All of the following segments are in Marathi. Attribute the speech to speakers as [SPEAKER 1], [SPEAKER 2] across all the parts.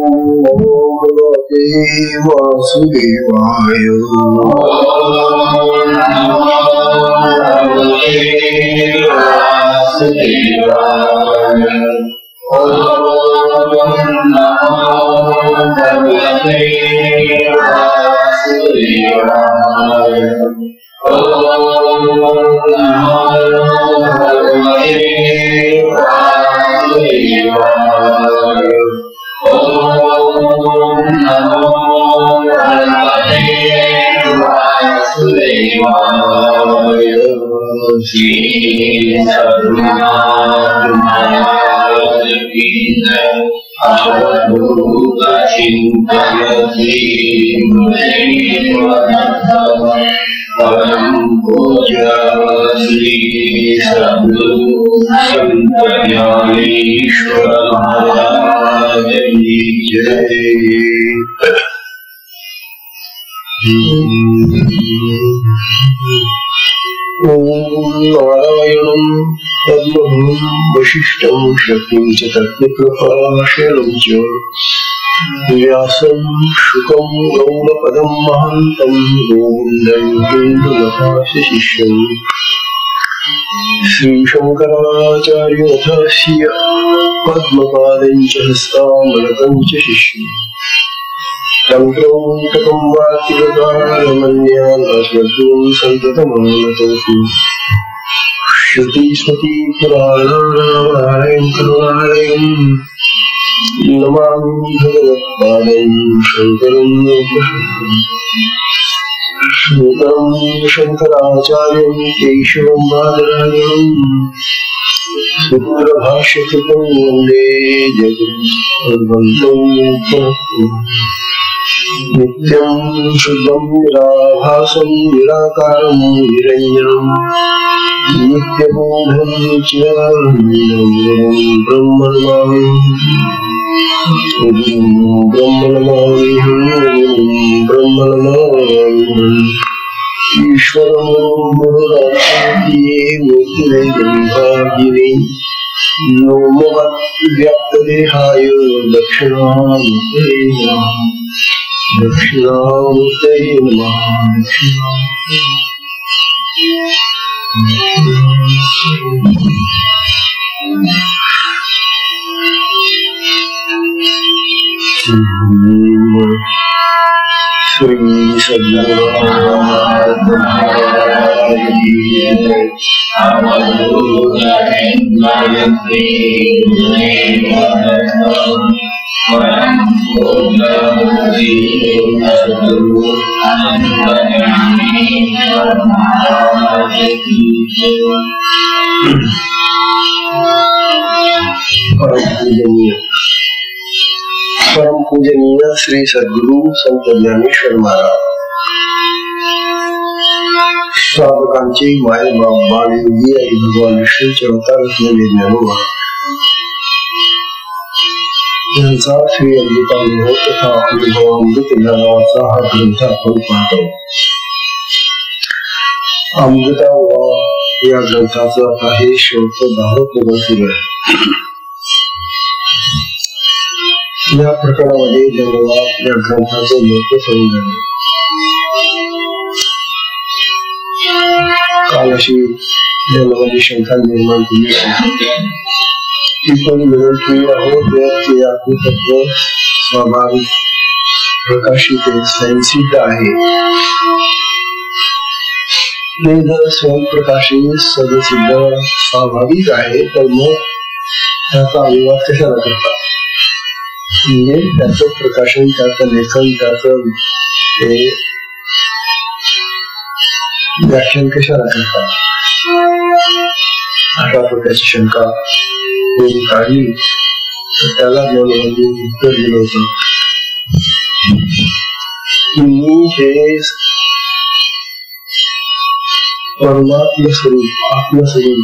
[SPEAKER 1] नमो भगवते वासुदेवाय। परम पूज्य श्री सद्गुरु संत ज्ञानेश्वर महाराज की जय। नारायणं पद्मभूं वसिष्ठं शक्तिं च तत्प्रकाशनं च व्यासं शुकं गौडपदं महान्तं गोविन्दं हिन्दुमथास्य श्रीशङ्कराचार्यमथस्य पद्मपादं च हस्तामलकं च शिष्यं तन्त्रं वाक्यकालमन्यान् सन्ततमानतोऽपि श्रुतिस्मृतिपुराणानामालयं करुणालयं नमामि भगवत्पादं शङ्करं लोकशङ्करम्। श्रुतं शङ्कराचार्यं केशवं बादरायणं सूत्रभाष्यकृतं वन्दे जगद्गुरुं नित्यं शुद्धं निराभासं निराकारं निरञ्जनं नित्यबोधं चिदानन्दं ब्रह्मणमामि ईश्वरं मूर्तिवेदविभागिने व्योमवद्व्याप्तदेहाय दक्षिणामूर्तये नमः। दक्षिणामूर्तये नमः। श्री सद्गुरु परम पूजनीय श्री सद्गुरु संत ज्ञानेश्वर महाराज साधकांचे माय बाप बालयोगी आणि भगवान विष्णूचे अवतार असलेले ज्ञानोबा यांचा श्री अमृतानुभव तथा अनुभवामृत या नावाचा हा ग्रंथ आपण पाहतो। अमृतानुभव या ग्रंथाचा काही शेवटचं 10 प्रकरण सुरू आहे। या प्रकरणामध्ये ज्ञानोबा या ग्रंथाचं महत्व समजून काल अशी ज्ञानोबाची शंका निर्माण केली ती पण विनंती आहोत की आत्मतत्व स्वाभाविक प्रकाशित संसिद्ध आहे। ते जर स्वयंप्रकाशित सदसिद्ध स्वाभाविक आहे तर मग त्याचा अनुवाद कशाला करतात? म्हणजे त्याचं प्रकाशन, त्याचं लेखन, त्याचं व्याख्यान कशाला करतात अशा प्रकारची शंका काढली तर त्याला ज्ञानोबांनी उत्तर दिलं होतं की मी हे परमात्म स्वरूप आत्मस्वरूप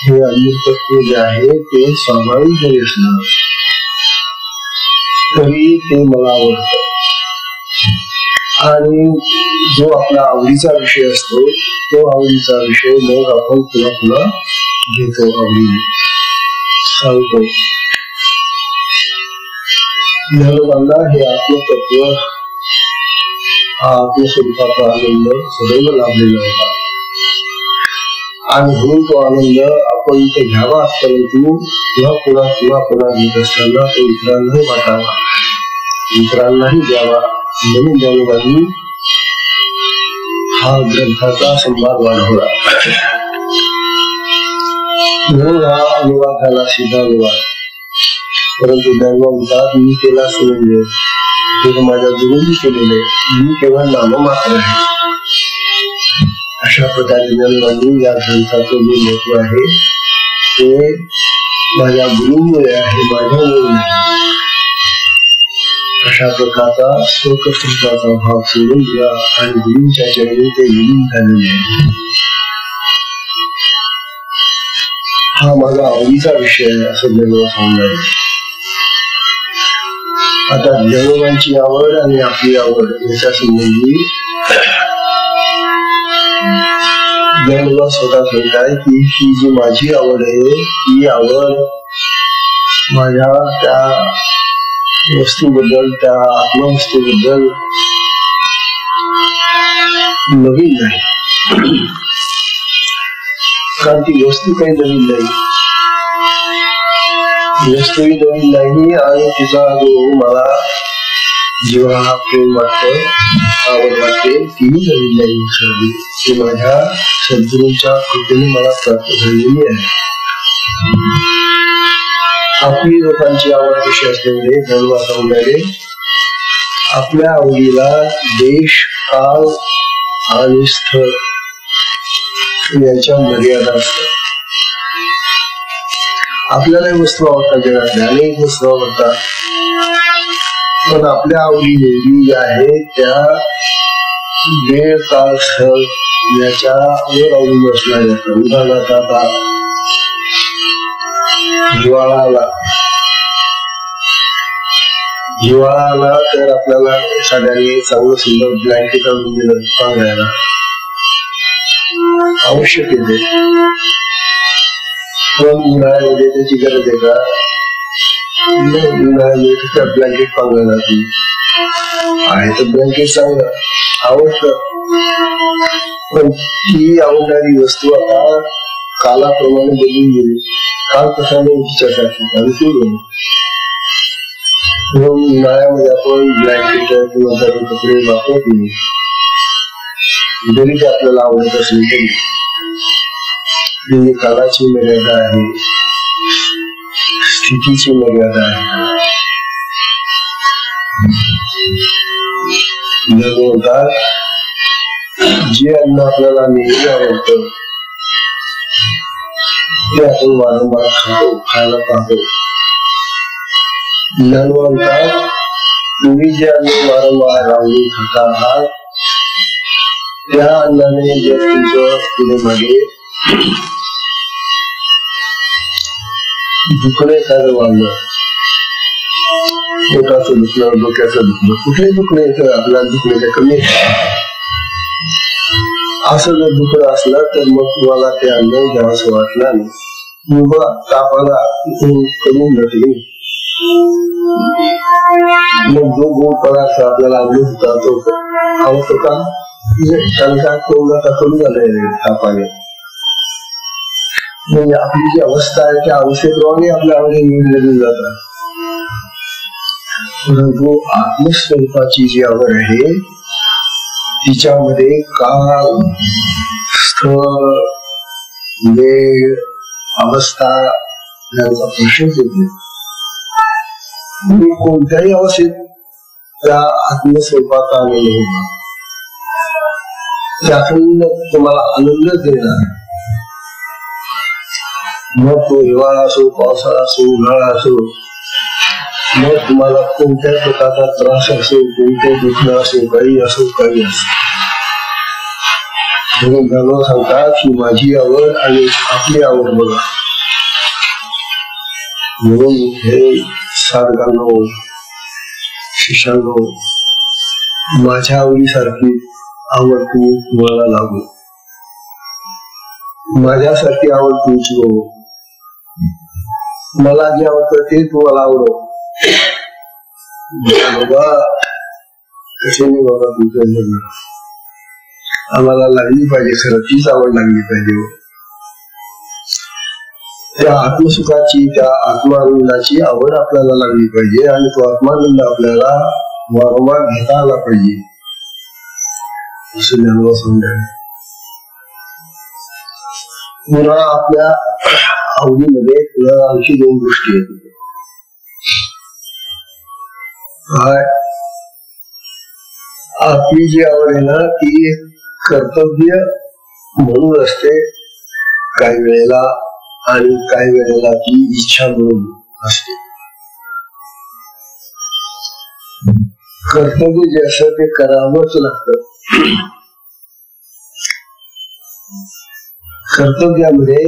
[SPEAKER 1] हे अमृतत्व जे आहे ते स्वाभाविक जरी असलं तरी ते मला आवडतं आणि जो आपला आवडीचा विषय असतो तो आवडीचा विषय मग आपण पुन्हा पुन्हा घेतो, आवडीने सांगतो। ज्ञानोबांना हे आत्मतत्व, हा आत्मस्वरूपाचा आनंद सदैव लाभलेला होता आणि म्हणून तो आनंद आपण इथे घ्यावा, परंतु पुन्हा घेत असताना तो इतरांनाही वाटावा, इतरांनाही द्यावा. म्हणून ज्ञानोबांनी हा ग्रंथाचा संवाद वाढवला. म्हणून हा अनुवाद झाला सिद्ध अनुवाद. परंतु ज्ञानोबा म्हणतात, मी केला म्हणजे ते माझ्या गुरुंनी केलेले, मी केवळ नाममात्र आहे. अशा प्रकारे ज्ञानोबांनी या ग्रंथाचं जे महत्व आहे ते माझ्या गुरुमुळे आहे, माझ्यामुळे नाही. अशा प्रकारचा स्वकर्तृत्वाचा भाव सोडून दिला आणि गुरुंच्या चरणी ते विलीन झालेले आहे. हा माझा आवडीचा विषय आहे असं ज्ञानोबा सांगायला. आता ज्ञानोबांची आवड आणि आपली आवड याच्या संबंधी ज्ञानोबा स्वतः सांगताय की ही जी माझी आवड आहे, ही आवड माझ्या त्या वस्तूबद्दल, त्या आत्मवस्तूबद्दल नवीन नाही. कारण ती वस्तू काही नवीन नाही, वस्तूही नवीन नाही आणि तिचा जो मला जीवाला प्रेम वाटतं, आवड वाटते, तीही नवीन नाही. ती माझ्या सद्गुरूंच्या कृपेने मला प्राप्त झालेली आहे. आपली लोकांची आवड कशी असल्यामुळे ज्ञानोबा म्हणणारे आपल्या आवडीला देश, काळ आणि स्थळ यांच्या मर्यादा असतात. आपल्याला वस्तू आवडतात, जगातल्या अनेक वस्तू आवडतात, पण आपल्या आवडी निवडी ज्या आहेत त्या वेळ, काळ, स्थळ याच्यावर अवलंबून असणाऱ्या असतात. उदाहरणार्थ आता हिवाळा आला तर आपल्याला सगळ्यांनी चांगलं सुंदर ब्लँकेट आणून दिलं पांघरायला, आवश्यक येते. पण उन्हाळ्यामध्ये त्याची गरज आहे का? उन्हाळ्यामध्ये त्या ब्लँकेट पांघरायला आहे तर ब्लँकेट चांगलं आवडतं, पण ती आवडणारी वस्तू आता कालाप्रमाणे बदलून गेली. काल कशाने तिच्यासाठी अनुकूल. उन्हाळ्यामध्ये आपण ब्लँकेट किंवा गरम कपडे वापरत नाही, जरी ते आपल्याला आवडत असेल तरी. म्हणजे कालाची मर्यादा आहे, स्थितीची मर्यादा आहे. म्हणतात जे अन्न आपल्याला नेहमी आवडतं ते आपण वारंवार खातो, खायला पाहतो. म्हणतात तुम्ही जे अन्न वारंवार आवडून खाता आहात त्या अन्नाने जर तुमचं पुढे मागे दुखणे एखादं वाढलं, पोटाचं दुखणं, डोक्याचं दुखणं, कुठेही दुखणं येतं, आपल्याला दुखण्याच्या कमी असं जर दुखणं असलं तर मग तुम्हाला ते अन्न घ्यावंसं वाटलं नाही. किंवा तापाला कमी घटली, मग जो गोड पदार्थ आपल्याला आवडत होता तो आवडतो का? त्यांचा तोंडाचा कमी झालाय तापाने. म्हणजे आपली जी अवस्था आहे त्या अवस्थेप्रमाणे आपल्या आवडी निवडली जातात. परंतु आत्मस्वरूपाची जी आवड आहे तिच्यामध्ये काळ, स्थळ, वेळ, अवस्था यांचा प्रश्नच येत नाही. कोणत्याही अवस्थेत त्या आत्मस्वरूपाचा आनंद होता, त्यातून तुम्हाला आनंद देणार. मग तो हिवाळा असो, पावसाळा असो, उन्हाळा असो, मग तुम्हाला कोणत्याही प्रकारचा त्रास असो, कोणते दुखणं असो, काही असो, काही असो. म्हणून ज्ञानोबा सांगतात की माझी आवड आणि आपली आवड बघा. म्हणून हे साधकांनो, शिष्यांनो, माझ्या आवडीसारखी आवड तुम्हाला लागू, माझ्यासारखी आवड तुमची हो. मला जे आवडतं ते तुम्हाला आवडो. बाबा कसे नाही बाबा तुमचं लग्न, आम्हाला लागली पाहिजे, खरं तीच आवड लागली पाहिजे. त्या आत्मसुखाची, त्या आत्मानंदाची आवड आपल्याला लागली पाहिजे आणि तो आत्मानंद आपल्याला वारंवार घेता आला पाहिजे असं ज्ञानोबा सांगतात. पुन्हा आपल्या आवडीमध्ये पुन्हा आणखी दोन गोष्टी आहेत. काय आपली जी आवड आहे ना ती कर्तव्य म्हणून असते काही वेळेला, आणि काही वेळेला ती इच्छा म्हणून असते. कर्तव्य जे असतं ते करावंच लागतं. कर्तव्यामध्ये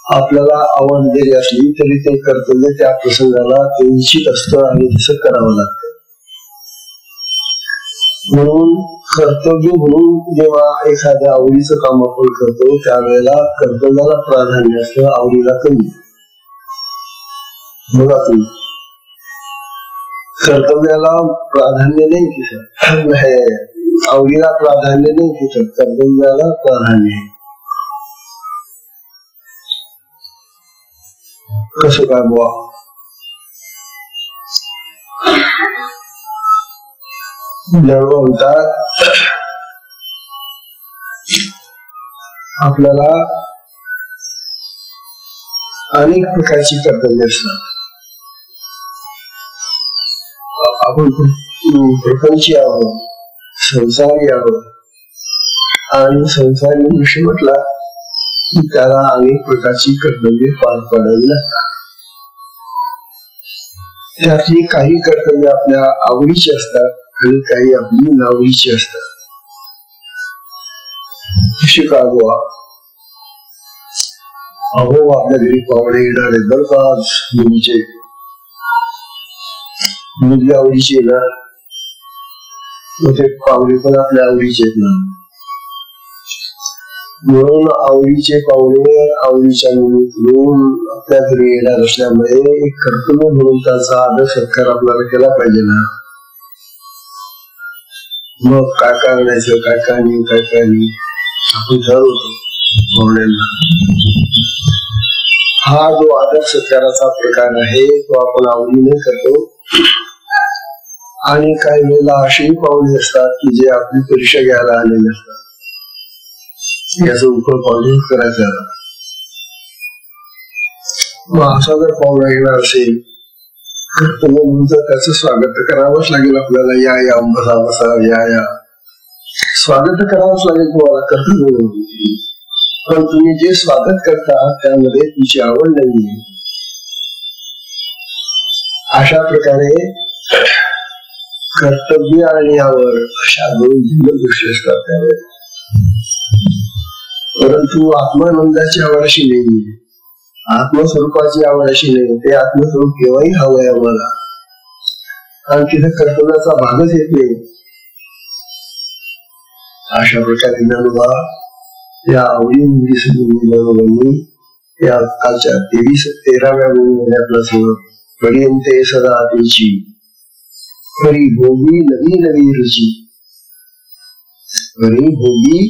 [SPEAKER 1] आपल्याला आवड जरी असली तरी ते कर्तव्य त्या प्रसंगाला ते निश्चित असतं आणि तसं करावं लागतं. म्हणून कर्तव्य म्हणून जेव्हा एखाद्या आवडीचं काम आपण करतो त्यावेळेला कर्तव्याला प्राधान्य असतं, आवडीला कमी. बघा तुम्ही, कर्तव्याला प्राधान्य नाही तिथं, आवडीला प्राधान्य नाही तिथं, कर्तव्याला प्राधान्य. कसं काय बुवा? म्हणतात आपल्याला अनेक प्रकारची कर्तव्य असतात. आपण प्रपंची आहोत, संसारी आहोत, आणि संसारी विषय म्हटला की त्याला अनेक प्रकारची कर्तव्य पार पाडावी लागतात. त्यातली काही कर्तव्य आपल्या आवडीची असतात आणि काही आपली नावडीची असतात. शिकागोवा अहो आपल्या घरी पाहुणे येणार आहेत बरं का, मुलीचे मुलगी आवडीची ना, ते पाहुणे पण आपल्या आवडीचे आहेत ना. म्हणून आवडीचे पाहुणे आवडीच्या मुलीकडून आपल्या घरी येणार असल्यामुळे एक कर्तव्य म्हणून त्याचा आदर सत्कार आपल्याला केला पाहिजे ना. मग काय करायचं, काय नाही आपण ठरवतो पाहुण्यांना. हा जो आदर सत्काराचा प्रकार आहे तो आपण आवडीने करतो. आणि काही वेळेला असेही पाहुणे असतात की जे आपली परीक्षा घ्यायला आलेले असतात, याचा उपयोग पाहुणे करायचा. मग असा जर पाहुणा येणार असेल कर्तव्य म्हणून त्याचं स्वागत करावंच लागेल आपल्याला. या बसा बसा, या स्वागत करावंच लागेल तुम्हाला कर्तव्य म्हणून. पण तुम्ही जे स्वागत करता त्यामध्ये तुमची आवड नाहीये. अशा प्रकारे कर्तव्य आणि आवड अशा दोन भिन्न गोष्टी असतात त्यावेळेस. परंतु आत्मानंदाची आवड अशी नाही, आत्मस्वरूपाची आवड अशी नाही. ते आत्मस्वरूप केव्हाही हवंय आम्हाला, आणि तिथे कर्तव्याचा भागच येत नाही. अशा प्रकारे ज्ञानोबा या आवडी या कालच्या 13व्या महिन्यामध्ये आपलं सगळं पर्यंते सदा त्याची खरी भोगी नवी नवी रुची, खरी भोगी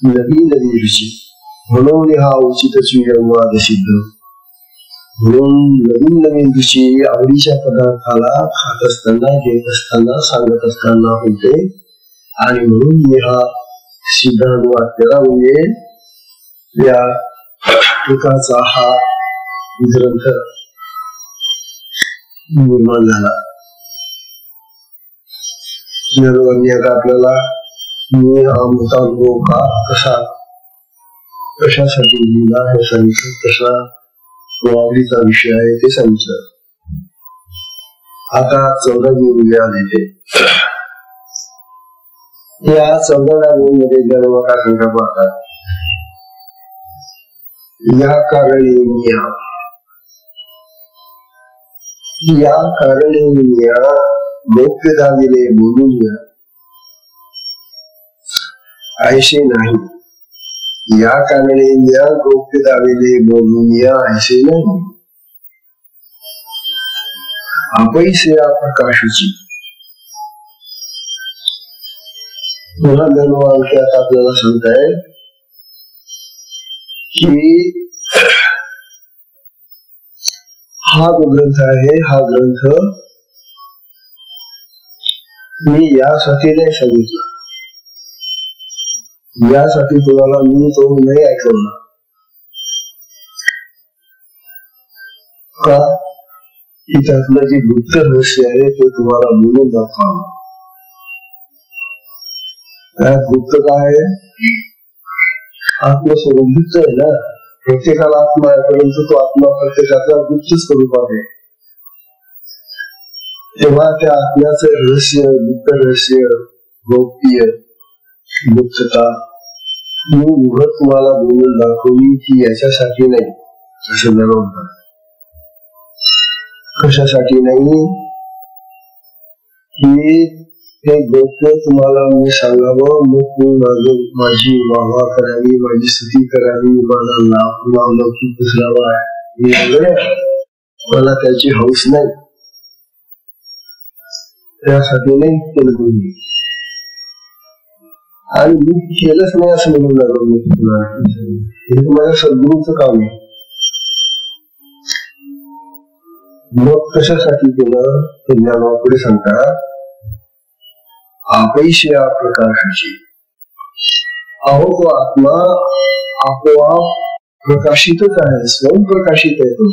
[SPEAKER 1] नवी नवी रुची म्हणून हा उचितच विरंवाद सिद्ध. म्हणून नवीन नवीन रुची आवडीच्या पदार्थाला खात असताना, घेत असताना, सांगत असताना होते. आणि म्हणून मी हा सिद्धानुवाद केला. म्हणजे या टोकाचा हा ग्रंथ निर्माण झाला. आता आपल्याला मी हा मोठा अनुभव का कशासाठी लिहिला हे सांगितलं, कसा आवडीचा विषय आहे ते सांगितलं. आता 14वी उद्या आले. या 14व्या मध्ये ज्ञानोबा काय सांगता पाहतात, या कारणे गोप्य दाविले बोलून ऐसे नाही. या कारणे गोप्य दाविले बोलून ऐसे नाही. अपैसे प्रकाशाची. पुन्हा धर्मवाक्यात आपल्याला सांगताय की हा जो ग्रंथ आहे, हा ग्रंथ मी यासाठी नाही सांगितलं, यासाठी तुम्हाला मी तो नाही ऐकवला का, की त्यातलं जे गुप्त रहस्य आहे ते तुम्हाला बोलून दाखवावं. त्यात गुप्त काय आहे? आत्मस्वरूप गुप्त आहे ना. प्रत्येकाला आत्मा आहे, परंतु तो आत्मा प्रत्येकाचा गुप्त स्वरूप आहे. तेव्हा त्या आत्म्याचं रहस्य, गुप्त रहस्य, गौप्य, गुप्तता मी उघड तुम्हाला बोलून दाखवली की याच्यासाठी नाही, असं म्हणतात. कशासाठी नाही? की हे गोष्ट तुम्हाला मी सांगावं, मग तुम्ही माझी वाहवा करावी, माझी स्तुती करावी, मला नावलौकिक पुसरावा, मला त्याची हौस नाही. त्यासाठी नाही केलं मी, आणि मी केलंच नाही असं म्हणून लागलो मी तुम्हाला. हे माझ्या सद्गुरूचं काम आहे. मग कशासाठी केलं ते ज्ञानवा पुढे सांगतात. अपैसे प्रकाशाची. अहो तो आत्मा आपोआप प्रकाशितच आहे, स्वयंप्रकाशित आहे तो.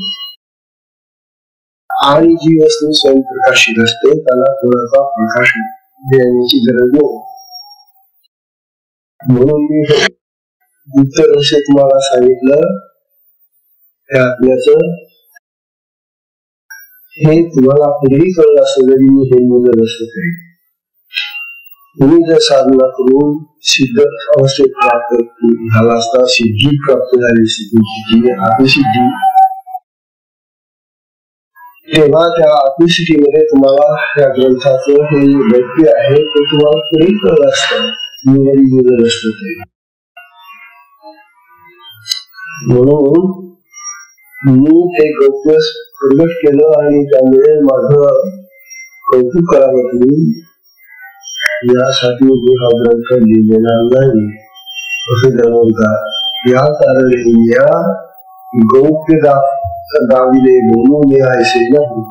[SPEAKER 1] आणि जी वस्तू स्वयंप्रकाशित असते त्याला कोणाचा प्रकाश देण्याची गरज नाही. म्हणून मी गुप्त रहस्य तुम्हाला सांगितलं. त्या आत्म्याचं हे तुम्हाला पुढेही कळलं असं जरी मी हे बोलत असतो तरी. तुम्ही जर साधना करून सिद्ध अवस्थेत प्राप्त झाला असता, सिद्धी प्राप्त झाली, सिद्धी आत्मसिद्धी, तेव्हा त्या आत्मसिद्धीमध्ये तुम्हाला या ग्रंथाचं हे गौप्य आहे ते तुम्हाला पुढेही कळलं असतं, मी जरी बोलत असतो तरी. म्हणून मी ते गौप्य प्रगट केलं आणि त्यामुळे माझं कौतुक करावं तुम्ही, यासाठी मी हा ग्रंथ लिहिलेला नाही असं जाणवतात. या कारणे या गौप्य दाविले म्हणून ऐसे नाही.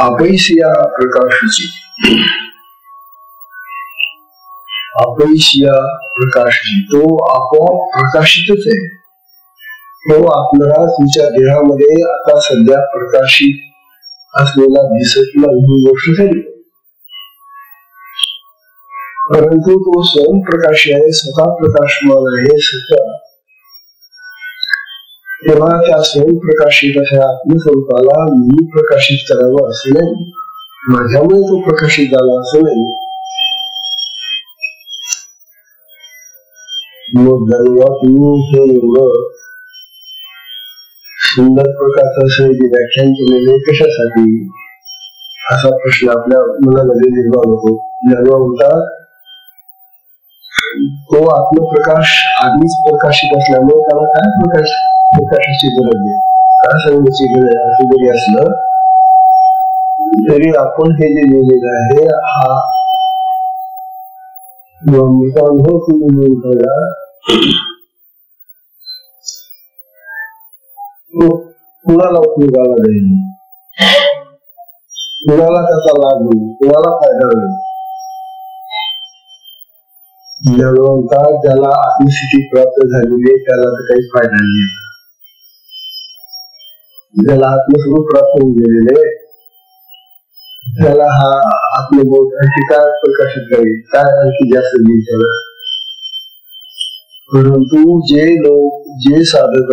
[SPEAKER 1] अपैसिया प्रकाशाची. अपैसिया प्रकाशाची, तो आपोआप प्रकाशितच आहे. तो आपल्याला तुमच्या देहामध्ये आता सध्या प्रकाशित असलेला दिसत नाही ही गोष्ट खरी, परंतु तो स्वयंप्रकाशी आहे, स्वतः प्रकाशमान आहे स्वतः. तेव्हा त्या स्वयंप्रकाशित अशा आत्मस्वरूपाला मी प्रकाशित करावं असं नाही, माझ्यामुळे तो प्रकाशित झाला असं नाही. मग धन्यवाद तुम्ही हे एवढं सुंदर प्रकारचं असं व्याख्यान केलेले कशासाठी, असा प्रश्न आपल्या मनामध्ये निर्माण होतो. ज्ञानवा म्हणतात तो आत्मप्रकाश आधीच प्रकाशित असल्यामुळे त्याला काय प्रकाशाची गरज आहे, काय सांगण्याची गरज आहे. असं जरी असलं तरी आपण हे जे लिहिलेलं आहे हा अनुभव तुम्ही लिहून ठेवला, कुणाला उपयोगाला जाईल, कुणाला त्याचा लाभ होईल, कुणाला फायदा होईल. ज्याला आत्मस्थिती प्राप्त झालेली त्याला तर काही फायदा नाही. ज्याला आत्मस्वरूप प्राप्त होऊन गेलेले त्याला हा आत्मबोध आणखी काय प्रकाशित करेल, काय आणखी जास्त देईल त्याला. परंतु जे लोक, जे साधक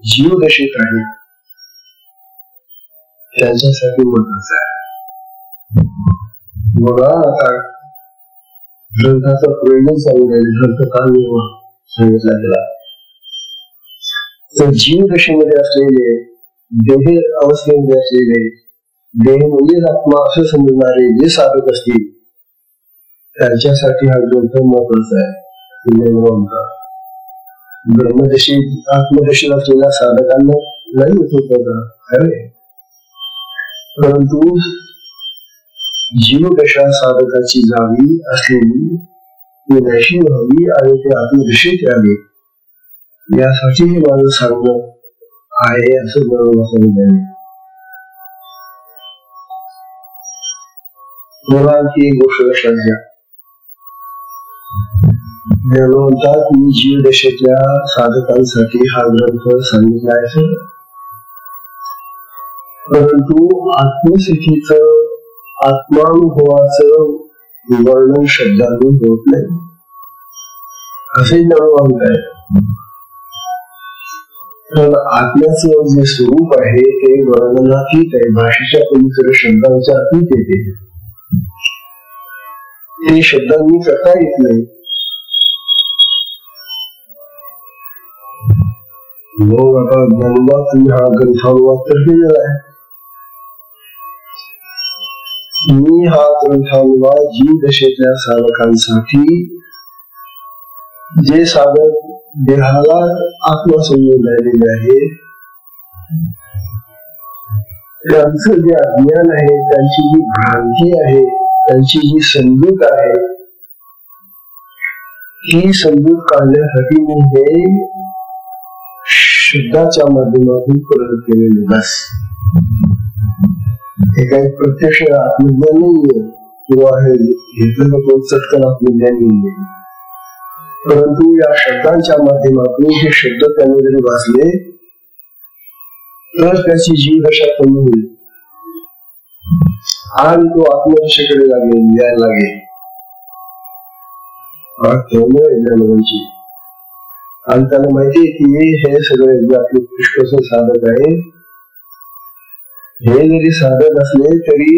[SPEAKER 1] जीव दशेत आहे त्यांच्यासाठी महत्वाचं आहे. बघा आता ग्रंथाचं प्रयोजन सांगितलं, ग्रंथ काय सांगितला गेला तर जीव दशेमध्ये असलेले, देह अवस्थेमध्ये असलेले, देह म्हणजे आत्मा असं समजणारे जे साधक असतील त्यांच्यासाठी हा ग्रंथ महत्वाचा आहे. ब्रह्मदशेत आत्मदशेत असलेल्या साधकांना नाही होत खरे, परंतु जीवदशा साधकाची जावी असलेली ती नशी व्हावी आणि ते आत्मदशेत यावे यासाठी हे माझं सांगणं आहे असं मला समजावे. मला आणखी एक गोष्ट लक्षात घ्या. म्हणतात मी जीवदशेतल्या साधकांसाठी हा ग्रंथ सांगितला आहे, परंतु आत्मस्थितीचं आत्मानुभवाचं वर्णन शब्दांनी होत नाही असे म्हणत आहे. तर आत्म्याचं जे स्वरूप आहे ते वर्णनातीत आहे, भाषेच्या पलीकडे शब्दांच्या अतीत येते. ते शब्दांनी करता येत नाही. मग आता ज्ञानोबा तुम्ही हा ग्रंथानुवाद तर केलेला आहे. मी हा ग्रंथानुवाद जीवदशेतल्या साधकांसाठी, जे साधक देहाला आत्मसंयोग राहिलेले आहे, त्यांचं जे अज्ञान आहे, त्यांची जी भ्रांती आहे, त्यांची जी समजूत आहे, ती समजूत काढण्यासाठी मी हे शब्दाच्या माध्यमातून प्रयोग केलेले बस. हे काही प्रत्यक्ष आत्मज्ञान नाहीये किंवा हे घेतलं तो चटकन आत्मज्ञान नाहीये, परंतु या शब्दांच्या माध्यमातून हे शब्द त्याने जरी वाचले तर त्याची जीवदशा कमी होईल आणि तो आत्मदशेकडे लागेल, यायला लागेल. आणि त्याला माहितीये की हे सगळे जे आपले पुष्कळ साधक आहे, हे जरी साधक असले तरी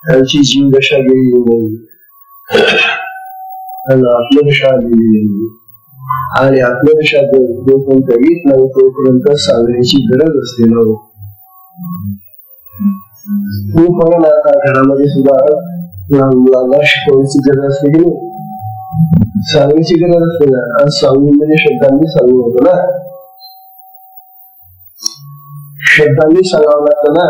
[SPEAKER 1] त्यांची जीवदशा गेली नाही, त्यांना आत्मदशा आलेली नाही. आणि आत्मदशा जोपर्यंत येत नाही तोपर्यंत सांगण्याची गरज असते ना. तू पण आता घरामध्ये सुद्धा लहान मुलांना शिकवण्याची गरज असते की नाही, सांगण्याची गरज असते ना. आणि सांगून म्हणजे शब्दांनी सांगू होतो ना, शब्दांनी सांगावं लागतं ना.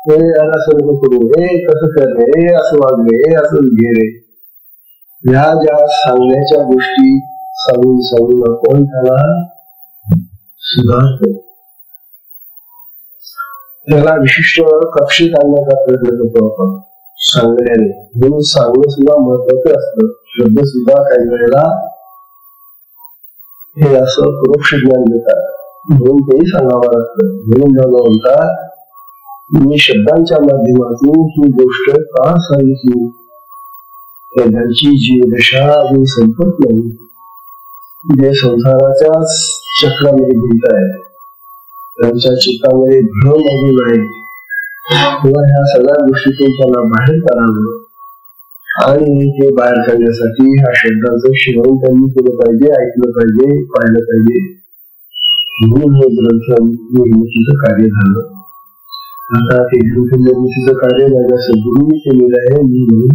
[SPEAKER 1] हे असं नको करू, हे कसं कर रे, हे असं वागले, हे असं घे रे. ह्या ज्या सांगण्याच्या गोष्टी सांगून सांगून आपण त्याला सुधारतो, त्याला विशिष्ट कक्षेत आणण्याचा प्रयत्न करतो आपण सांगण्याने. म्हणून सांगणं सुद्धा महत्वाचं असतं. शब्द सुद्धा काही वेळेला हे असं परोक्ष ज्ञान देतात, म्हणून तेही सांगावं लागतं. म्हणून मला म्हणतात मी शब्दांच्या माध्यमातून ही गोष्ट का सांगितली, त्यांची जीवदशा अजून संपत नाही. जे संसाराच्या चक्रामध्ये गुंत आहे, त्यांच्या चित्तामध्ये भ्रम अजून आहे, किंवा ह्या सगळ्या गोष्टीतून त्यांना बाहेर काढावं आणि ते बाहेर काढण्यासाठी ह्या शब्दांचं श्रवण त्यांनी केलं पाहिजे, ऐकलं पाहिजे, पाहिलं पाहिजे. म्हणून हे ग्रंथ निर्मितीचं कार्य झालं. आता ते ग्रंथ निर्मितीचं कार्य माझ्या सद्गुरूंनी केलेलं आहे. मी म्हणून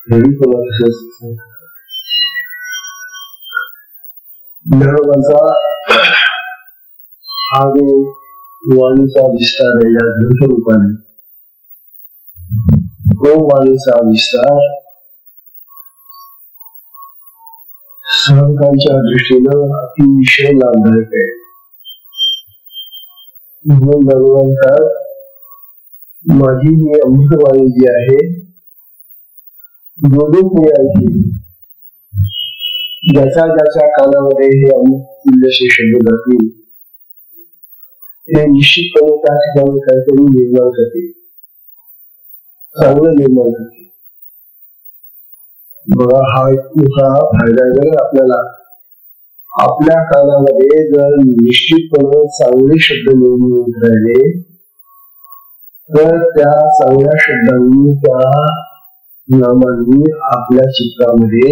[SPEAKER 1] घरी कोणा तसंच ज्ञानोबांचा हा जो वाणीचा विस्तार आहे या ग्रंथ रूपाने, तो वाणीचा विस्तार साधकांच्या दृष्टीनं अतिशय लाभदायक आहे. म्हणून भगवंतात माझी ही अमृतवाणी जी आहे, दोन ऐकली, ज्याच्या ज्याच्या कानामध्ये हे अमृतुल्यसे शब्द जातील ते निश्चितपणे त्या ठिकाणी काहीतरी निर्माण करते, चांगलं निर्माण करते. बघा हा एक मोठा फायदा आहे आपल्याला. आपल्या कानामध्ये जर निश्चितपणे चांगले शब्द निर्माण राहिले तर त्या चांगल्या शब्दांनी, त्या नामांनी आपल्या चित्रामध्ये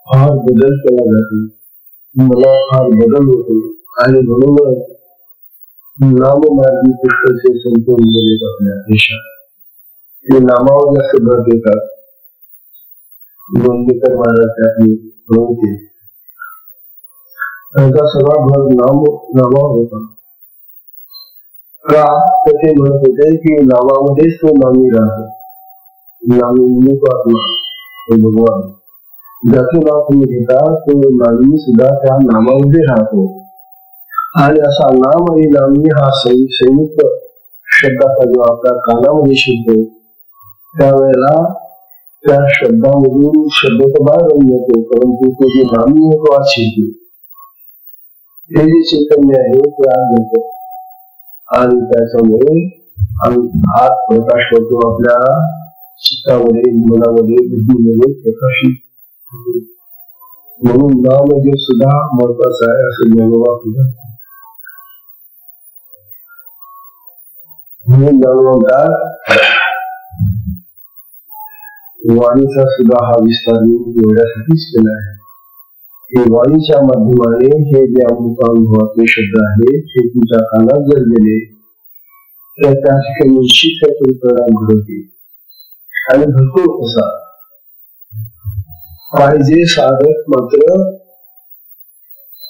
[SPEAKER 1] फार बदल केला जातो, मला फार बदल होतो. आणि म्हणूनच नाममार्गी पुष्कळचे संत उरलेत आपल्या देशात. ते नामावर जास्त भर देतात. गोंदेकर महाराज त्यातले होते. त्यांचा सगळा भर नामावर होता. का ते म्हणत होते की नामामध्येच तो नामी राहतो. नामी आत्मा भगवान ज्याचं नाव तुम्ही घेता तो नामी सुद्धा त्या नामामध्ये राहतो. आणि असा नाम आणि नामी हा संयुक्त शब्दाचा जो आपल्या कानामध्ये शिरतो त्यावेळेला त्या शब्दामधून शब्द तर बाहेर येतो, परंतु तो जो नामी आहे तो आत शिरतो. हे जे चैतन्य आहे ते आत येतो आणि त्याच्यामुळे आत प्रकाश होतो. आपल्या चित्तामध्ये, मनामध्ये, बुद्धीमध्ये प्रकाशित होतो. म्हणून नाम जे सुद्धा महत्वाचं आहे असं ज्ञानोबा सुद्धा म्हणून जाणवतात. वाणीचा सुद्धा हा विस्तार एवढ्यासाठीच केला आहे की वाणीच्या माध्यमाने हे जे अमृतानुभवाचे शब्द आहेत हे तुमच्या कानात जर गेले तर त्या ठिकाणी निश्चित त्यातून परिणाम घडवते आणि भरपूर कसा पाहिजे. साधक मात्र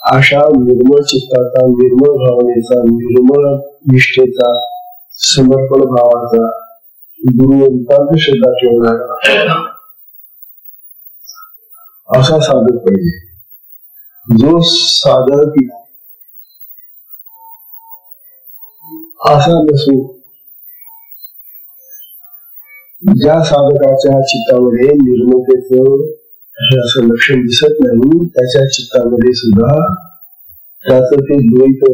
[SPEAKER 1] अशा निर्मळ चित्ताचा, निर्मळ भावनेचा, निर्मळ निष्ठेचा, समर्पण भावाचा, गुरुवंतांच्या श्रद्धा ठेवणारा असा साधक पाहिजे. जो साधक असा नसून ज्या साधकाच्या चित्तामध्ये निर्मळतेचं असं लक्षण दिसत नाही त्याच्या चित्तामध्ये सुद्धा त्याचं ते द्वैत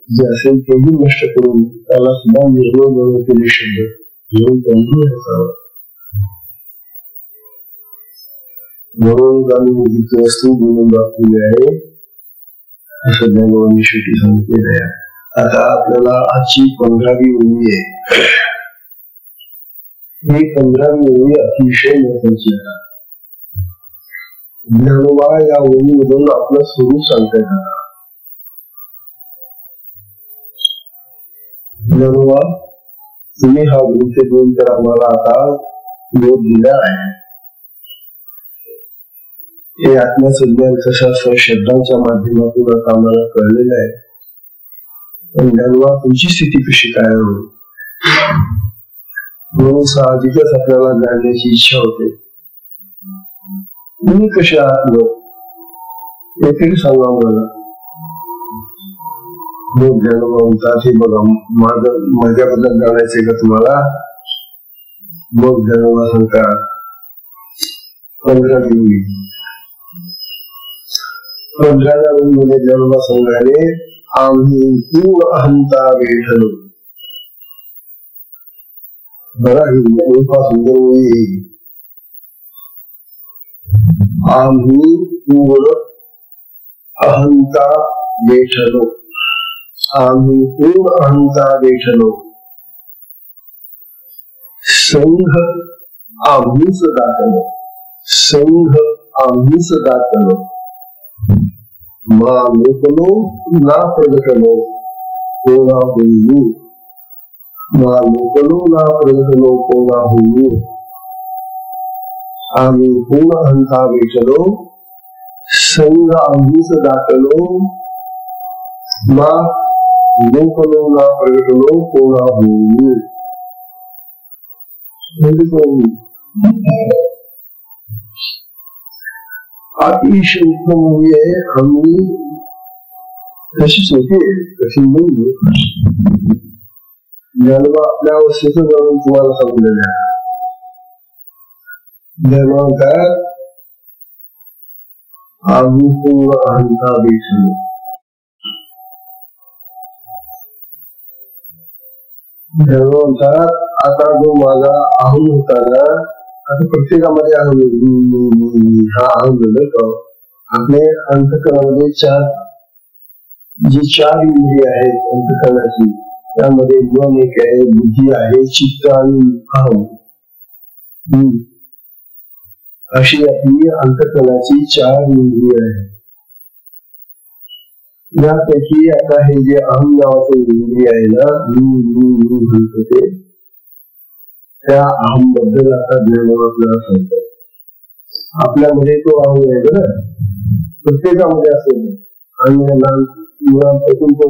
[SPEAKER 1] जे असेल तेही नष्ट करून त्याला सुद्धा निर्मळ बनवलेले शब्द घेऊन त्यांनी असावं. म्हणून आम्ही वस्तू बोलून दाखवली आहे असं ज्ञानोबांनी शेवटी सांगितलेलं आहे. आता आपल्याला आजची 15वी ओळी आहे. ही 15वी ओळी अतिशय महत्वाची आहे. ज्ञानोबा या ओळीमधून आपलं स्वरूप सांगतायत. ज्ञानोबा तुम्ही हा ग्रंथ देऊन तर आम्हाला आता योग दिला आहे. हे आत्मसंज्ञान कशा शब्दांच्या माध्यमातून आता आम्हाला कळलेलं आहे. पण ज्ञानोबा तुमची स्थिती कशी काय होईल म्हणून साहजिकच आपल्याला जाणण्याची इच्छा होते. तुम्ही कसे आहात हे तरी सांगा मला. मग ज्ञानोबा म्हणतात हे बघा माझ्याबद्दल जाणायचंय का तुम्हाला. मग ज्ञानोबा सांगतात 15वी ओळी. 15व्या ओळीमध्ये ज्ञानोबा सांगायले आम्ही पूर्ण अहंता वेठलो. बघा ही सुंदर ओळी. आम्ही पूर्ण अहंता वेठलो. आम्ही पूर्ण अहंता वेठलो. संघ आम्हीच दाखलो. संघ आम्हीच दाखलो. मा लोकलो ना प्रगटलो कोणा होऊ. मा लोकलो ना प्रगटलो कोणा होऊ. आम्ही पूर्ण अहंता वेठलो. संघ आम्हीच दाखलो. मा लोकलो ना प्रगटलो कोणा होऊ. अतिशय उत्तम होई आहे. आम्ही तशीच होते तशी नाही. ज्ञानोबा आपल्या अवस्थेचं जाणून तुम्हाला सांगलेलं आहे. ज्ञानोबा आम्ही पूर्ण अहंता वेठलो. ज्ञानोबा आता जो माझा अहम होता ना आता प्रत्येकामध्ये हा अहम का आपले अंतकरणामध्ये जी चार इंद्रिय आहेत अंतकरणाची त्यामध्ये मन एक आहे, बुद्धी आहे, चित्त आणि अहम अशी आपली अंतकरणाची 4 इंद्रिय आहे. यापैकी आता हे जे अहम नावाचे इंद्रिय आहे ना म्हणतो ते त्या अहम बद्दल आता ज्ञानोबा आपल्याला सांगतात. आपल्यामध्ये तो अहम आहे बरं प्रत्येकामध्ये असेल आणि मुलांपासून तो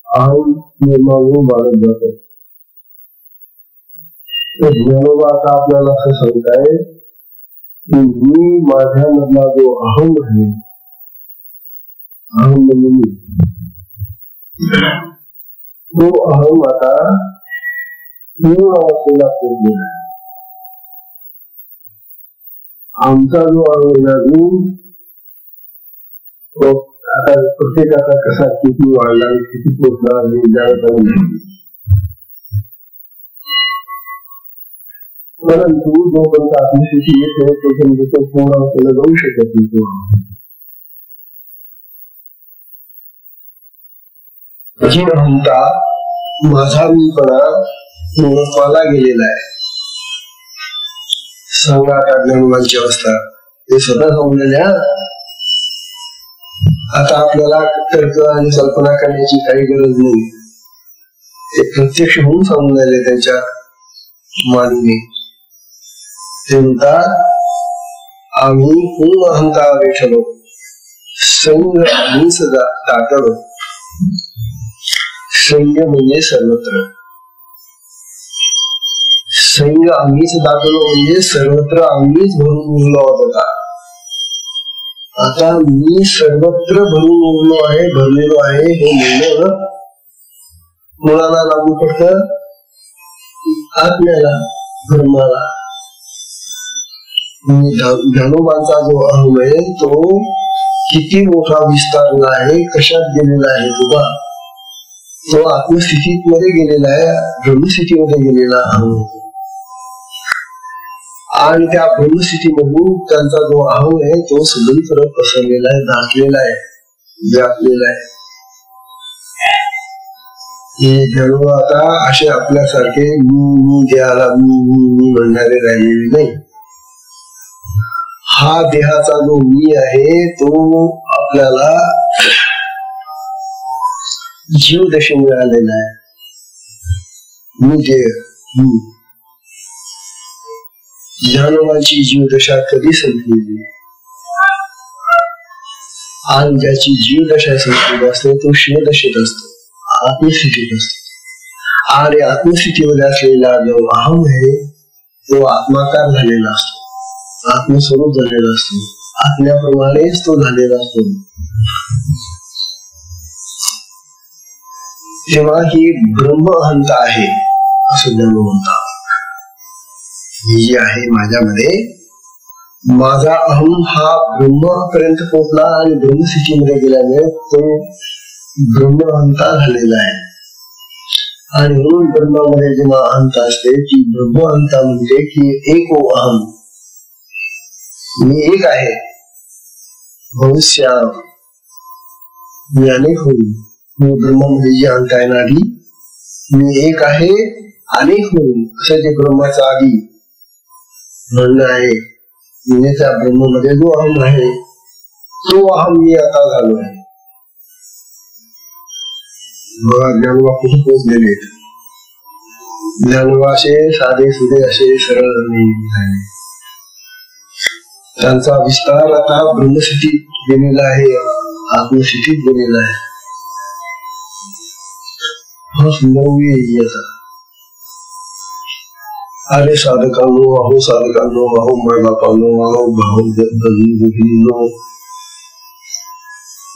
[SPEAKER 1] अहम निर्माण होऊन वाढत जातो. ज्ञानोबा आता आपल्याला असं सांगताय की मी माझ्या मधला जो अहम आहे, अहम म्हणजे मी, तो अहम आता पूर्ण अवस्थेला पोहोचलेला आहे. आमचा जो अहम आहे तो आता प्रत्येकाचा कसा किती वाढला, किती पोचला हे जाणत नाही. परंतु जोपर्यंत आपली स्थिती येते तोपर्यंत तो पूर्ण अवस्थेला जाऊ शकत नाही. जी अहंता माझा मीपणा मला गेलेला आहे. सांगा ज्ञानोबांची अवस्था ते स्वतः सांगलेल्या. आता आपल्याला तर्क आणि कल्पना करण्याची काही गरज नाही. ते प्रत्यक्ष होऊन सांगून राहिले त्यांच्या मानवी. ते म्हणतात आम्ही पूर्ण अहंता वेठलो संग आम्ही सदा दाटलो. संग म्हणजे सर्वत्र, संग आम्हीच दाखवलो म्हणजे सर्वत्र आम्हीच भरून उरलो होता. आता मी सर्वत्र भरून उरलो आहे, भरलेलो आहे हे म्हणणं मुलाला लागू पडतं आत्म्याला, ब्रह्माला. ज्ञानोबांचा जो अहम आहे तो किती मोठा विस्तारला आहे, कशात गेलेला आहे तुला, तो आत्मस्थितीत मध्ये गेलेला आहे, ब्रह्मस्थितीमध्ये गेलेला अहम. आणि त्या ब्रह्मस्थितीमधून त्यांचा जो अहम आहे तो सगळीकडे पसरलेला आहे, दाटलेला आहे, व्यापलेला आहे. हे ज्ञानोबा आता असे आपल्यासारखे मी देहाला मी म्हणणारे राहिलेले नाही. हा देहाचा जो मी आहे तो आपल्याला जीवदशे मिळालेला आहे. मी देह, ज्ञानोबाची जीवदशा कधी संपलेली आणि ज्याची जीवदशा संपलेली असते तो शिवदशेत असतो, आत्मस्थितीत असतो. आणि आत्मस्थितीमध्ये असलेला जो अहम आहे तो आत्माकार झालेला असतो, आत्मस्वरूप झालेला असतो, आत्म्याप्रमाणेच तो झालेला असतो. तेव्हा ही ब्रह्म अहंता आहे असं ज्ञानोबा म्हणतात. ही जी आहे माझ्यामध्ये, माझा अहम हा ब्रह्मापर्यंत पोहोचला आणि ब्रह्मस्थितीमध्ये गेल्यामुळे तो ब्रह्म अहंता झालेला आहे. आणि म्हणून ब्रह्मामध्ये जेव्हा अहंता असते ती ब्रह्म अहंता म्हणते की एको अहम, मी एक आहे, भविष्याम मी अनेक होईल. मी ब्रह्मामध्ये जी अहंता येणारी मी एक आहे, अनेक होईल असं ते ब्रह्माचा आधी म्हणणं आहे. म्हणजे त्या ब्रह्मामध्ये जो अहम आहे तो अहम मी आता झालो आहे. बघा ज्ञानोबा कुठे पोहोचलेले. ज्ञानोबा असे साधे सुधे असे सरळ नाही, त्यांचा विस्तार आता ब्रह्मस्थितीत गेलेला आहे, आत्मस्थितीत गेलेला आहे. हा सुंदर याचा. अरे साधकांनो, अहो साधकांनो, अहो माय बापांनो, अहो भाऊ बहिणींनो,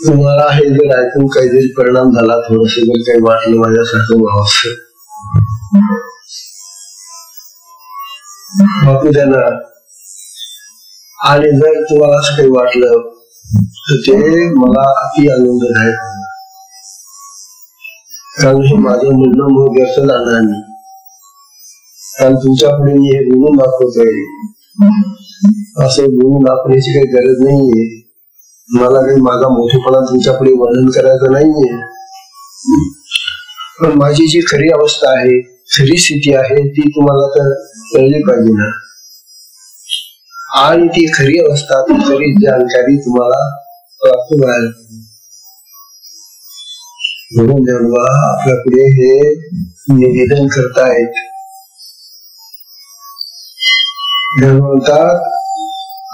[SPEAKER 1] तुम्हाला हे जर ऐकून काहीतरी परिणाम झाला, थोडस जर काही वाटलं माझ्यासारखं भावस बापू त्यांना, आणि जर तुम्हाला असं काही वाटलं तर ते मला अति आनंददायक, कारण हे माझं म्हणणं मग व्यर्थ जाणार नाही. कारण तुमच्या पुढे मी हे बोलून दाखवतोय, असे बोलून दाखवण्याची काही गरज नाहीये. मला काही माझा मोठेपणा तुमच्या पुढे वर्णन करायचं नाहीये. पण माझी जी खरी अवस्था आहे, खरी स्थिती आहे ती तुम्हाला तर कळली पाहिजे ना. आणि ती खरी अवस्था, ती खरी जानकारी तुम्हाला प्राप्त व्हायला पाहिजे. म्हणून ज्ञानोबा आपल्या पुढे हे निवेदन करतायत. म्हणतात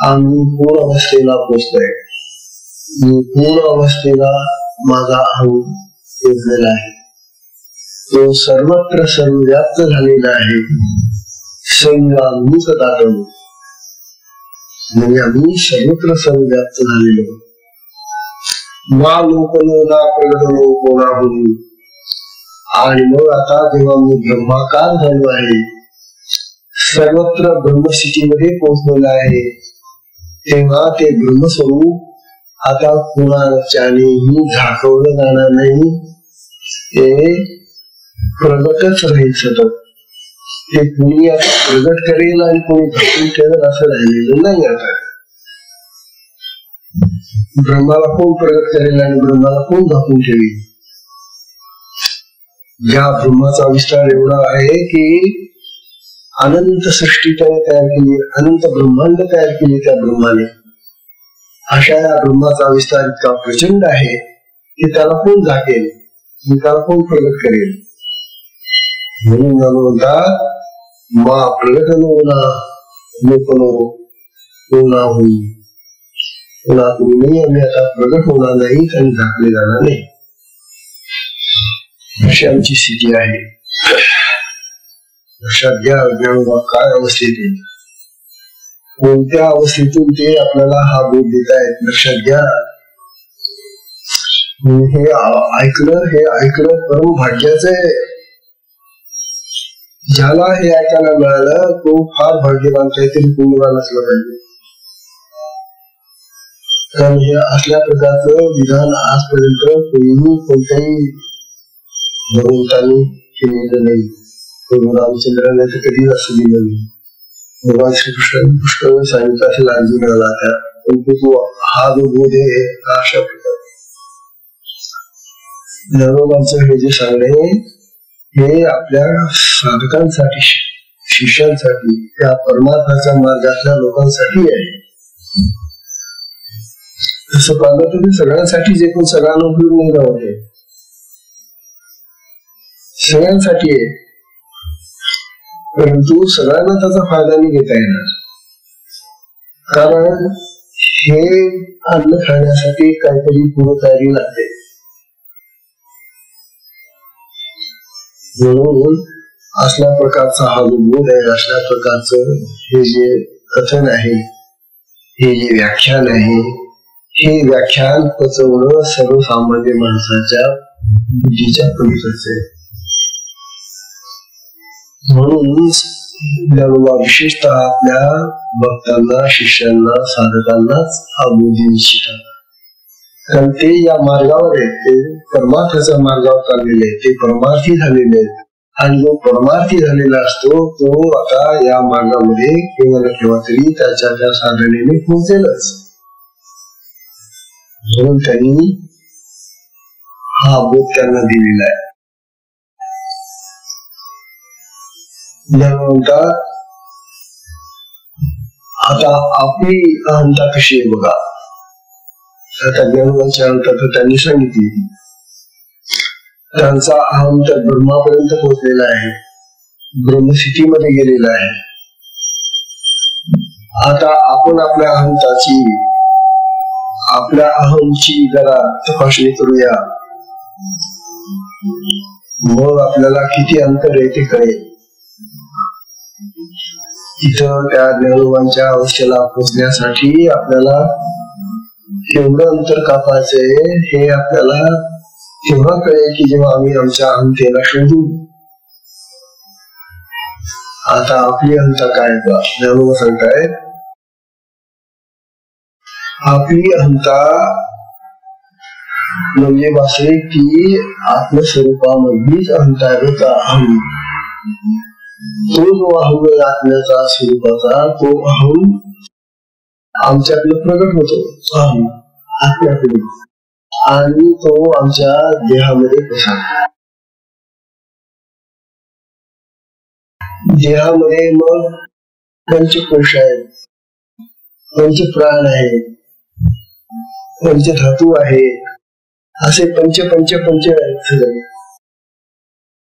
[SPEAKER 1] आम्ही पूर्ण अवस्थेला पोहोचतोय. मी पूर्ण अवस्थेला माझा अहम पोचलेला आहे. तो सर्वत्र सर्वव्याप्त झालेला आहे. संगाभूत दाटवून म्हणजे आम्ही सर्वत्र सर्वव्याप्त झालेलो. मा लोकनो ना प्रगटनो कोणाहून. आणि मग आता जेव्हा मी ब्रह्माकार झालो आहे, सर्वत्र ब्रह्मस्थितीमध्ये पोहोचलेला आहे, तेव्हा ते ब्रह्मस्वरूप आता कुणाच्यानेही झाकवलं जाणार नाही. ते प्रगटच राहील सतत. ते कुणी आता प्रगट करेल आणि कोणी झाकून ठेवेल असं राहिलेलं नाही. आता ब्रह्माला कोण प्रगट करेल आणि ब्रह्माला कोण झाकून ठेवेल? ज्या ब्रह्माचा विस्तार एवढा आहे की अनंत सृष्टी त्याने तयार केली, अनंत ब्रह्मांड तयार केली त्या ब्रह्माने. अशा या ब्रह्माचा विस्तार इतका प्रचंड आहे की त्याला कोण झाकेल, त्याला कोण प्रगट करेल? म्हणून म्हणतात मा प्रगटनो ना लोकनो कोणाहून. कोणाकडूनही आम्ही आता प्रगट होणार नाही आणि झाकले जाणार नाही. अशी आमची स्थिती आहे. लक्षात घ्या ज्ञानोबा काय अवस्थेत आहे, कोणत्या अवस्थेतून ते आपल्याला हा बोध देत आहेत. लक्षात घ्या. हे ऐकलं परम भाग्याचं आहे. ज्याला हे ऐकायला मिळालं तो फार भाग्यवान, काहीतरी पुण्यवान असलं पाहिजे. कारण हे असल्या प्रकारचं विधान आजपर्यंत कोणीही कोणत्याही भगवंतांनी केलेलं नाही. प्रभू रामचंद्राने तर कधीच असं दिलं नाही. भगवान श्रीकृष्णाने पुष्कळ सांगितलं असेल अर्जुनाला त्या, पण तो हा जो बोध आहे अशा प्रकारे ज्ञानोबांचं हे जे सांगणे हे आपल्या साधकांसाठी, शिष्यांसाठी, त्या परमार्थाच्या मार्गातल्या लोकांसाठी आहे. तसं पाहिलं तर सगळ्यांसाठी, जे पण सगळ्यांना उपयोग नाही राहते, सगळ्यांसाठी आहे. परंतु सगळ्यांना त्याचा फायदा नाही घेता येणार. कारण हे अन्न खाण्यासाठी काहीतरी पूर्वतयारी लागते. म्हणून असल्या प्रकारचा हा बोध आहे, असल्या प्रकारचं हे जे कथन आहे, हे जे व्याख्यान आहे, हे व्याख्यान पचवणं सर्वसामान्य माणसाच्या बुद्धीच्या पलीकडचे आहे. म्हणून ज्ञानोबा विशेषतः आपल्या भक्तांना, शिष्यांना, साधकांनाच हा बोध इच्छितात. कारण ते या मार्गावर आहेत, ते परमार्थाच्या मार्गावर चाललेले आहेत, ते परमार्थी झालेले आहेत. आणि जो परमार्थी झालेला असतो तो आता या मार्गामध्ये केव्हा ना केव्हा तरी त्याच्या त्या साधनेने पोहोचेलच. म्हणून त्यांनी हा बोध त्यांना दिलेला आहे. म्हणतात आता आपली अहंता कशी आहे बघा. आता ज्ञानोबांच्या अहंता तर त्यांनी सांगितली. त्यांचा अहम तर ब्रह्मापर्यंत पोहोचलेला आहे, ब्रह्मस्थितीमध्ये गेलेला आहे. आता आपण आपल्या अहंताची, आपल्या अहमची जरा तपासणी करूया. मग आपल्याला किती अंतर आहे ते कळेल. इथं त्या ज्ञानोबांच्या अवस्थेला पोहोचण्यासाठी आपल्याला एवढं अंतर कापायचंय हे आपल्याला तेव्हा कळेल की जेव्हा आम्ही आमच्या अहंतेला शोधू. आता आपली अहंता काय का ज्ञानोबा सांगतायत. आपली अहंता म्हणजे वास्तविक ती आत्मस्वरूपामधलीच अहंता आहे का अहम. तो जो अहम आत्म्याचा स्वरूपाचा तो अहम आमच्याकडे प्रगट होतो. अहम आत्म्याकडे आणि तो आमच्या देहामध्ये पसरतो. देहामध्ये मग पंचकोश आहेत, पंचप्राण आहेत, पंचधातू आहेत, असे पंच पंच पंच आहेत.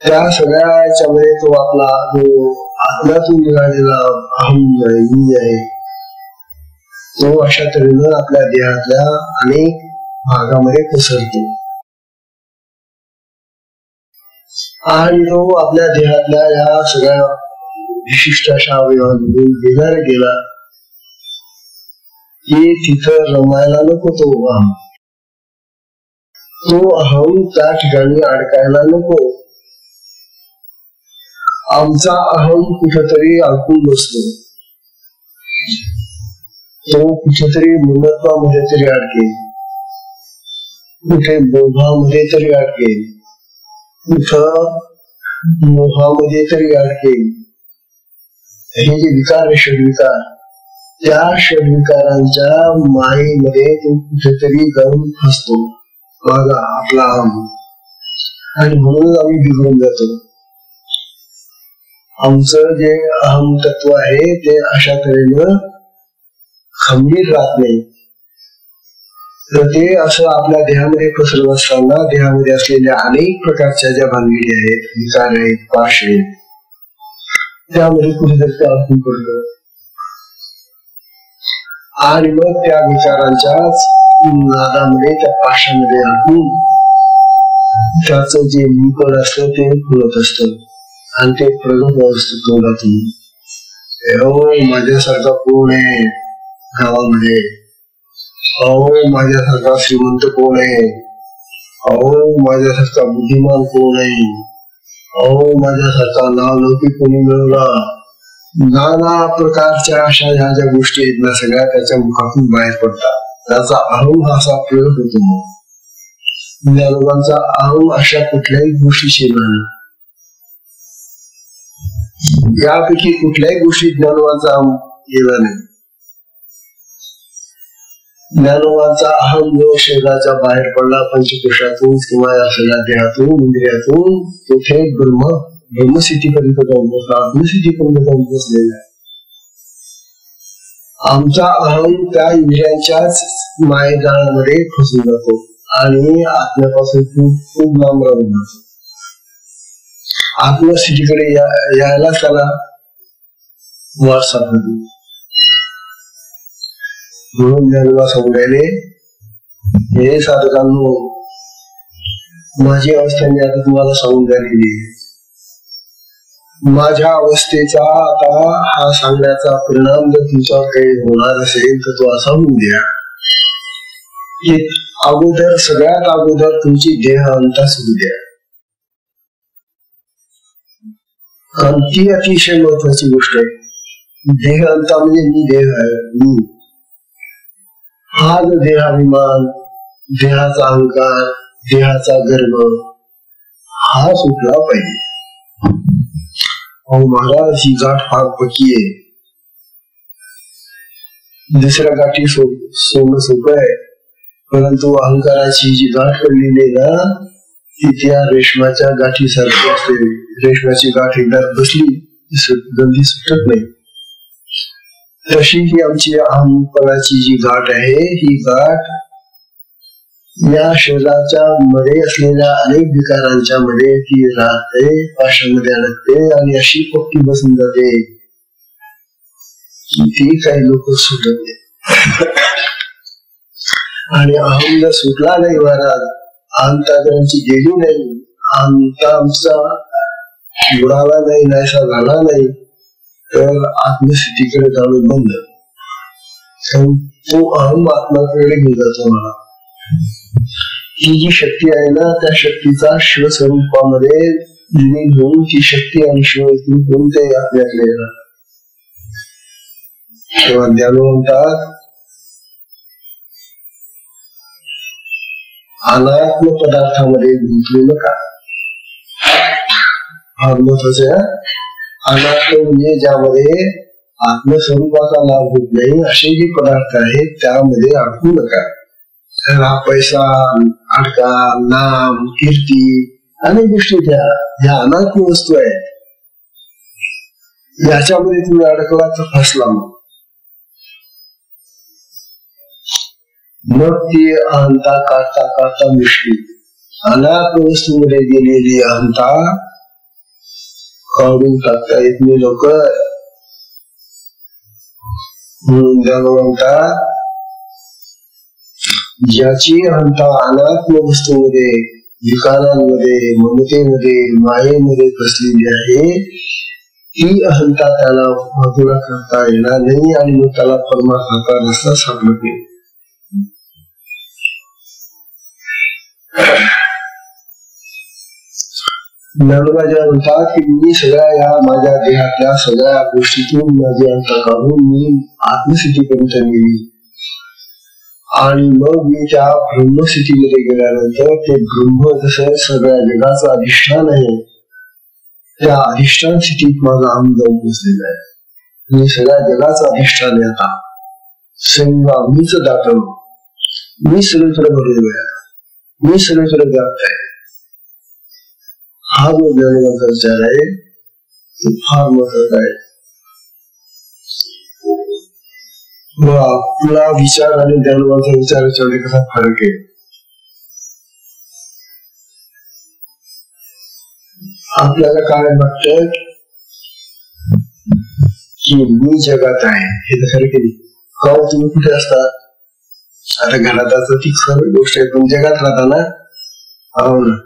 [SPEAKER 1] त्या सगळ्याच्या मध्ये तो आपला जो आत्म्यातून निघालेला अहम मी आहे तो अशा तऱ्हेनं आपल्या देहातल्या अनेक भागामध्ये पसरतो आणि तो आपल्या देहातल्या या सगळ्या विशिष्ट अशा अवयवांमधून गेला की तिथं रमायला नको तो अहम त्या ठिकाणी अडकायला नको. आमचा अहम कुठेतरी अडकून बसतो, तो कुठेतरी ममत्वामध्ये तरी अडकेल, कुठे लोभामध्ये तरी अडकेल, कुठं मोहामध्ये तरी अडकेल. हे जे विकार आहे षडविकार, त्या षडविकारांच्या मायेमध्ये तो कुठेतरी जाऊन फसतो माझा आपला अहम, आणि म्हणून आम्ही बिघडून जातो. आमचं जे अहम तत्व आहे ते अशा तऱ्हेनं खंबीर राहत नाही. तर ते असं आपल्या देहामध्ये पसरत असताना देहामध्ये असलेल्या अनेक प्रकारच्या ज्या भानगडी आहेत, विकार आहेत, पाश आहेत, त्यामध्ये कुठेतरी ते अडकून पडतं आणि मग त्या विचारांच्याच नादामध्ये त्या पाशामध्ये अडकून त्याचं जे निकड असतं ते खुलत असतं आणि ते प्रगत असतं तोंडातून. माझ्यासारखा कोण आहे गावामध्ये, माझ्यासारखा श्रीमंत कोण आहे, माझ्यासारखा बुद्धिमान कोण आहे, माझ्यासारखा नावलौकिक कोणी मिळवला. नाना प्रकारच्या अशा ह्या ज्या गोष्टी आहेत ना, सगळ्या त्याच्या मुखातून बाहेर पडतात. त्याचा अहम असा प्रयोग होतो. ज्ञानोबांचा अहम अशा कुठल्याही गोष्टीशी नाही, यापैकी कुठल्याही गोष्टी ज्ञानोबांचा अहम गेला नाही. ज्ञानोबांचा अहम जो शरीराच्या बाहेर पडला पंचकोशातून किंवा या सगळ्या देहातून इंद्रियातून, तो थेट ब्रह्मस्थितीपर्यंत जाऊन पोहोचला, आत्मस्थितीपर्यंत जाऊन पोहोचलेला आहे. आमचा अहम त्या इंद्रियांच्याच मायेजाळामध्ये फसून जातो आणि आत्म्यापासून खूप लांब राहून जातो. आत्मस्थितीकडे यायला त्याला वाट सापडत नाही. म्हणून ज्ञानोबा सांगून राहिले, हे साधकांनो, माझी अवस्था मी आता तुम्हाला सांगून झालेली आहे. माझ्या अवस्थेचा आता हा सांगण्याचा परिणाम जर तुमच्यावर काही होणार असेल तर तो असा होऊन द्या की अगोदर, सगळ्यात अगोदर तुमची देह अंता सुरू द्या. कारण ती अतिशय महत्वाची गोष्ट आहे. देह अंता म्हणजे मी देह आहे, मी. हा जो देहाभिमान, देहाचा अहंकार, देहाचा गर्व हा सुटला पाहिजे. महाराज ही गाठ फार पक्की आहे, दुसऱ्या गाठी सोडणं सोपं आहे, परंतु अहंकाराची जी गाठ पडलेली आहे ना, ती त्या रेशमाच्या गाठी सारखी असते. रेशमाची गाठ एकदा बसली जल्दी सुटत नाही. तशी ही आमची अहंपणाची जी गाठ आहे, ही गाठ या शरीराच्या मध्ये असलेल्या अनेक विकारांच्या मध्ये ती राहते, पाशामध्ये अडकते आणि अशी पक्की बसून जाते की ती काही लोक सुटत नाही. आणि अहम जर सुटला नाही महाराज, अहंता जर आमची गेली नाही, अहंता आमचा बुडाला नाही, नाहीसा झाला नाही, तर आत्मस्थितीकडे जाणं बंद. तो अहम आत्माकडे घेऊन जातो. मला ही जी शक्ती आहे ना, त्या शक्तीचा शिवस्वरूपामध्ये विलीन होऊन ती शक्ती आणि शिवस्वरूप होऊन ते आपल्याकडे येणार. तेव्हा ज्ञानो म्हणतात, अनात्म पदार्थामध्ये गुंतू नका. फार महत्वाचं आहे. अनात्म म्हणजे ज्यामध्ये आत्मस्वरूपाचा लाभ होत नाही असे जे पदार्थ आहेत त्यामध्ये अडकू नका. हा पैसा, अडका, नाम, कीर्ती, अनेक गोष्टी ह्या अनात्म वस्तू आहेत. याच्यामध्ये तुम्ही अडकला तर फसला. मग ती अहंता काढता काढता मुश्किल. अनात्म वस्तूमध्ये गेलेली अहंता काढून टाकता येत नाही लवकर. म्हणून म्हणतात ज्याची अहंता अनात्म वस्तूमध्ये, विकारांमध्ये, ममतेमध्ये, मायेमध्ये फसलेली आहे, ती अहंता त्याला बाजूला करता येणार नाही आणि मग त्याला परमात्मा रस्ता सापडत नाही. ज्ञानोबाच्या म्हणतात की मी सगळ्या या माझ्या देहातल्या सगळ्या गोष्टीतून माझी अहंता काढून मी आत्मस्थितीपर्यंत नेली आणि मग मी त्या ब्रह्मस्थितीमध्ये गेल्यानंतर ते ब्रह्म जसं सगळ्या जगाचं अधिष्ठान आहे, त्या अधिष्ठान स्थितीत माझा आम जाऊन पोचलेला आहे. मी सगळ्या जगाचं अधिष्ठान आहे. आता समजा मीच दाखवलो, मी सगळीकडे भरलेलो आहे, मी सगळीकडे व्याप्त आहे. हा जो ज्ञानोबाचा विचार आहे तो फार महत्वाचा आहे. आपला विचार आणि ज्ञानोबाचा विचार याच्यामध्ये कसा फरक आहे. आपल्याला काय वाटत की मी जगात आहे, हे तर खरं केली. का तुम्ही कुठे असता? आता घरात असं ती खरं गोष्ट आहे, पण जगात राहता ना. हो ना,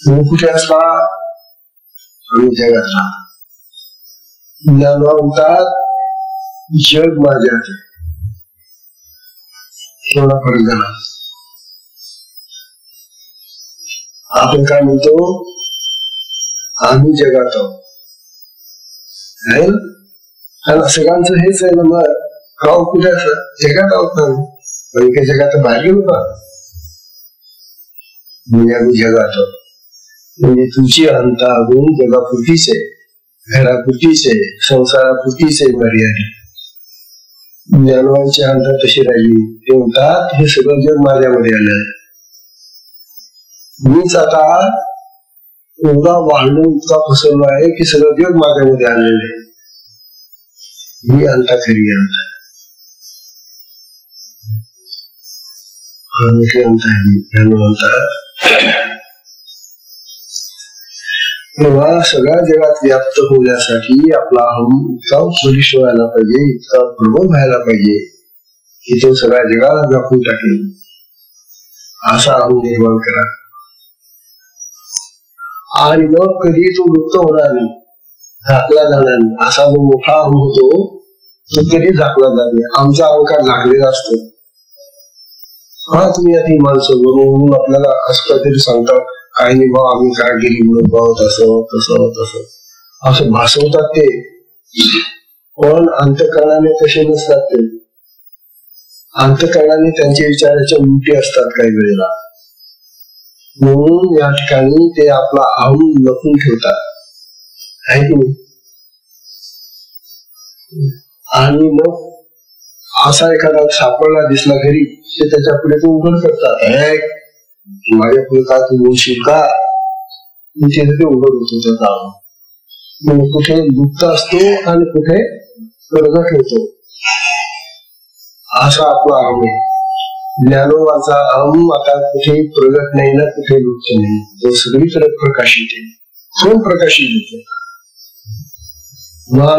[SPEAKER 1] तुम्ही कुठे असता? आम्ही जगात राहतो. ज्ञानोबा म्हणतात जग माझ्यात आहे. थोडा फरक झाला. आपण काय म्हणतो? आम्ही जगात आहोत, आहे ना. सगळ्यांचं हेच आहे ना. मग गाव कुठे असं जगात आहोत ना, पण काही जगात बाहेर गेलो का? म्हणजे आम्ही जगात आहोत. म्हणजे तुमची अहंता अजून जगापुरतीच आहे, घरापुरतीच आहे, संसारापुरतीच आहे मर्यादित. ज्ञानोबांची अहंता तशी राहिली. ते म्हणतात हे सगळं जग माझ्यामध्ये आलं आहे. मीच आता एवढा वाढलो, इतका पसरलो आहे की सगळं जग माझ्यामध्ये आलेलं आहे. ही अहंता खरी अहंता आहे. तेव्हा सगळ्या जगात व्याप्त होण्यासाठी आपला अहम इतका बलिष्ठ व्हायला पाहिजे, इतका प्रबळ व्हायला पाहिजे की तो सगळ्या जगाला व्यापून टाकेल. असा अहम निर्माण करा आणि मग कधी तो लुप्त होणार नाही, झाकला जाणार नाही. असा जो मोठा अहम होतो तो कधी झाकला जात नाही. आमचा अहंकार झाकलेला असतो. हा तुम्ही आता माणसं म्हणून आपल्याला असं काहीतरी सांगतात, काही नाही भाऊ आम्ही काय गेली म्हणून भाऊ तसं तसं तसं असं भासवतात ते. पण अंतःकरणाने तसे नसतात ते. अंतःकरणाने त्यांचे विचाराच्या उलटे असतात काही वेळेला. म्हणून या ठिकाणी ते आपला अहम लपून ठेवतात, आहे की नाही. आणि मग असा एखादा सापडला दिसला घरी, ते त्याच्या पुढे तो उघड करतात. माझ्या पुढे का तू बोलशील का? ते उघड होतो त्याचा अहम. म्हणजे कुठे गुप्त असतो आणि कुठे प्रगट होतो, असा आपला अहम आहे. ज्ञानोबाचा अहम आता कुठे प्रगट नाही ना कुठे गुप्त नाही, तो सगळीकडे प्रकाशित आहे. कोण प्रकाशित होतो?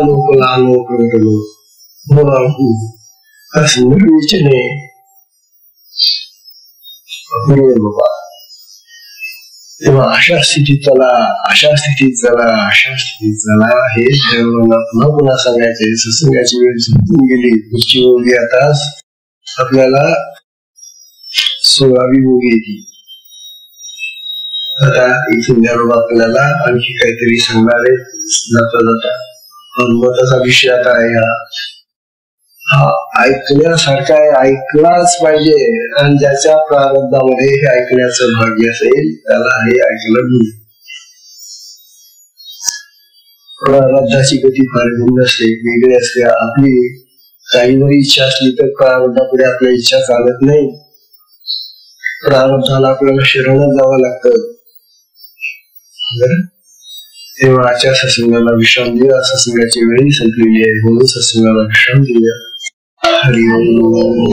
[SPEAKER 1] लोक लहान प्रगटलो निर्विचने बाबा. तेव्हा अशा स्थितीत चला, अशा स्थितीत चला, अशा स्थितीत चला, हे देवाला पुन्हा पुन्हा सांगायचे. सत्संगाची वेळ संपून गेली, पुढची ओळी आता आपल्याला 16वी ओळी येते. आता इथून ज्ञानोबा आपल्याला आणखी काहीतरी सांगणार आहे जाता जाता. महत्वाचा विषय आता आहे हा ऐकण्यासारखा आहे, ऐकलाच पाहिजे. आणि ज्याच्या प्रारब्धामध्ये हे ऐकण्याचं भाग्य असेल त्याला हे ऐकलं नाही. प्रारब्धाची गती फार भिन्न असते, वेगळी असते. आपली काही जरी इच्छा असली तर प्रारब्धापुढे आपल्या इच्छा चालत नाही. प्रारब्धाला आपल्याला शरणच जावं लागतं. तेव्हा आजच्या सत्संगाला विश्राम देऊया. सत्संगाची वेळी संपलेली आहे म्हणून सत्संगाला विश्राम देऊया. हरि ओम.